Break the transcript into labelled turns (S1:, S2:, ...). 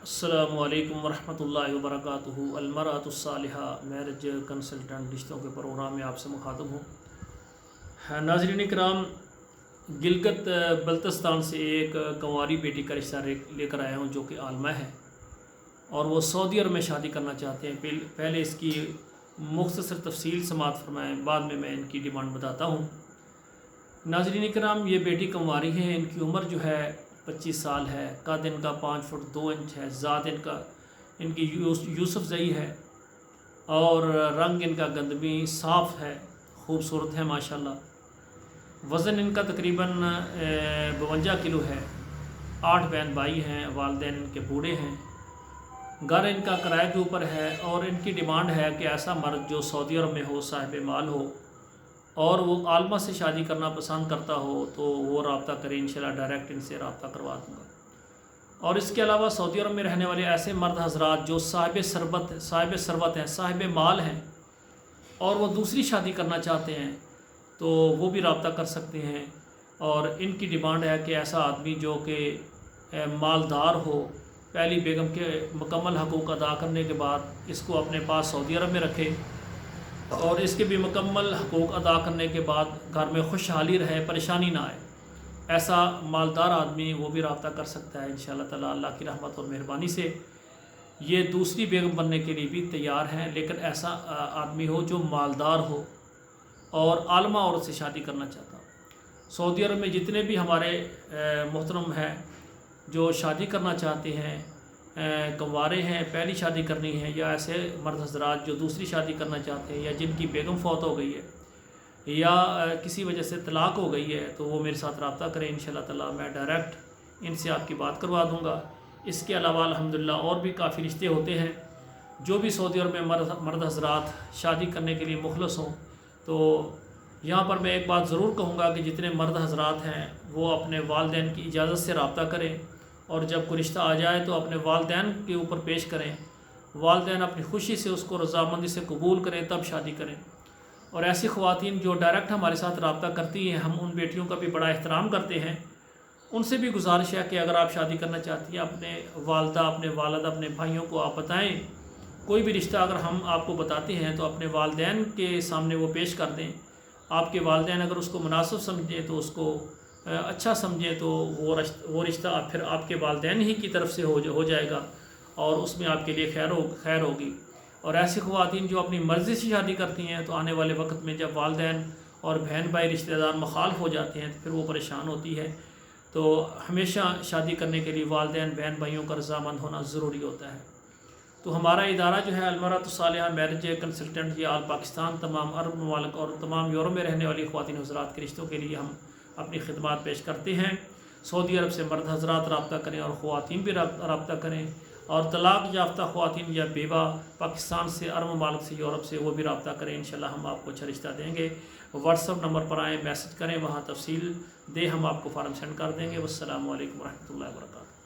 S1: السلام علیکم ورحمۃ اللہ وبرکاتہ۔ المرأۃ الصالحہ میرج کنسلٹنٹ رشتوں کے پروگرام میں آپ سے مخاطب ہوں۔ ناظرین کرام، گلگت بلتستان سے ایک کنواری بیٹی کا رشتہ لے کر آیا ہوں جو کہ عالمہ ہے اور وہ سعودی عرب میں شادی کرنا چاہتے ہیں۔ پہلے اس کی مختصر تفصیل سماعت فرمائیں، بعد میں ان کی ڈیمانڈ بتاتا ہوں۔ ناظرین کرام، یہ بیٹی کنواری ہیں، ان کی عمر جو ہے 25 سال ہے، قد ان کا 5 فٹ 2 انچ ہے، ذات ان کی یوسف زئی ہے اور رنگ ان کا گندمی صاف ہے، خوبصورت ہے ماشاءاللہ۔ وزن ان کا تقریباً 52 کلو ہے، 8 بہن بھائی ہیں، والدین ان کے بوڑھے ہیں، گھر ان کا کرائے کے اوپر ہے اور ان کی ڈیمانڈ ہے کہ ایسا مرد جو سعودی عرب میں ہو، صاحب مال ہو اور وہ عالمہ سے شادی کرنا پسند کرتا ہو تو وہ رابطہ کرے، انشاءاللہ ڈائریکٹ ان سے رابطہ کروا دوں گا۔ اور اس کے علاوہ سعودی عرب میں رہنے والے ایسے مرد حضرات جو صاحب ثروت ہیں، صاحب مال ہیں اور وہ دوسری شادی کرنا چاہتے ہیں تو وہ بھی رابطہ کر سکتے ہیں۔ اور ان کی ڈیمانڈ ہے کہ ایسا آدمی جو کہ مالدار ہو، پہلی بیگم کے مکمل حقوق ادا کرنے کے بعد اس کو اپنے پاس سعودی عرب میں رکھے اور اس کے بھی مکمل حقوق ادا کرنے کے بعد گھر میں خوشحالی رہے، پریشانی نہ آئے، ایسا مالدار آدمی وہ بھی رابطہ کر سکتا ہے انشاءاللہ تعالی۔ اللہ کی رحمت اور مہربانی سے یہ دوسری بیگم بننے کے لیے بھی تیار ہیں، لیکن ایسا آدمی ہو جو مالدار ہو اور عالمہ عورت سے شادی کرنا چاہتا ہو۔ سعودی عرب میں جتنے بھی ہمارے محترم ہیں جو شادی کرنا چاہتے ہیں، کنوارے ہیں، پہلی شادی کرنی ہے، یا ایسے مرد حضرات جو دوسری شادی کرنا چاہتے ہیں یا جن کی بیگم فوت ہو گئی ہے یا کسی وجہ سے طلاق ہو گئی ہے تو وہ میرے ساتھ رابطہ کریں، انشاءاللہ تعالی میں ڈائریکٹ ان سے آپ کی بات کروا دوں گا۔ اس کے علاوہ الحمدللہ اور بھی کافی رشتے ہوتے ہیں۔ جو بھی سعودی عرب میں مرد حضرات شادی کرنے کے لیے مخلص ہوں تو یہاں پر میں ایک بات ضرور کہوں گا کہ جتنے مرد حضرات ہیں وہ اپنے والدین کی اجازت سے رابطہ کریں اور جب کوئی رشتہ آ جائے تو اپنے والدین کے اوپر پیش کریں، والدین اپنی خوشی سے اس کو رضامندی سے قبول کریں تب شادی کریں۔ اور ایسی خواتین جو ڈائریکٹ ہمارے ساتھ رابطہ کرتی ہیں، ہم ان بیٹیوں کا بھی بڑا احترام کرتے ہیں، ان سے بھی گزارش ہے کہ اگر آپ شادی کرنا چاہتی ہیں اپنے والدہ، اپنے والد، اپنے بھائیوں کو آپ بتائیں۔ کوئی بھی رشتہ اگر ہم آپ کو بتاتے ہیں تو اپنے والدین کے سامنے وہ پیش کر دیں۔ آپ کے والدین اگر اس کو مناسب سمجھیں تو اس کو اچھا سمجھیں تو وہ رشتہ پھر آپ کے والدین ہی کی طرف سے ہو جائے گا اور اس میں آپ کے لیے خیر ہوگی۔ اور ایسی خواتین جو اپنی مرضی سے شادی کرتی ہیں تو آنے والے وقت میں جب والدین اور بہن بھائی رشتہ دار مخالف ہو جاتے ہیں تو پھر وہ پریشان ہوتی ہے۔ تو ہمیشہ شادی کرنے کے لیے والدین بہن بھائیوں کا رضامند ہونا ضروری ہوتا ہے۔ تو ہمارا ادارہ جو ہے المرأۃ الصالحہ میرج کنسلٹنٹ، یہ آل پاکستان، تمام عرب ممالک اور تمام یورپ میں رہنے والی خواتین حضرات کے رشتوں کے لیے ہم اپنی خدمات پیش کرتے ہیں۔ سعودی عرب سے مرد حضرات رابطہ کریں اور خواتین بھی رابطہ کریں، اور طلاق یافتہ خواتین یا بیوہ پاکستان سے، عرب ممالک سے، یورپ سے، وہ بھی رابطہ کریں، انشاءاللہ ہم آپ کو اچھا رشتہ دیں گے۔ واٹس ایپ نمبر پر آئیں، میسج کریں، وہاں تفصیل دیں، ہم آپ کو فارم سینڈ کر دیں گے۔ والسلام علیکم ورحمۃ اللہ وبرکاتہ۔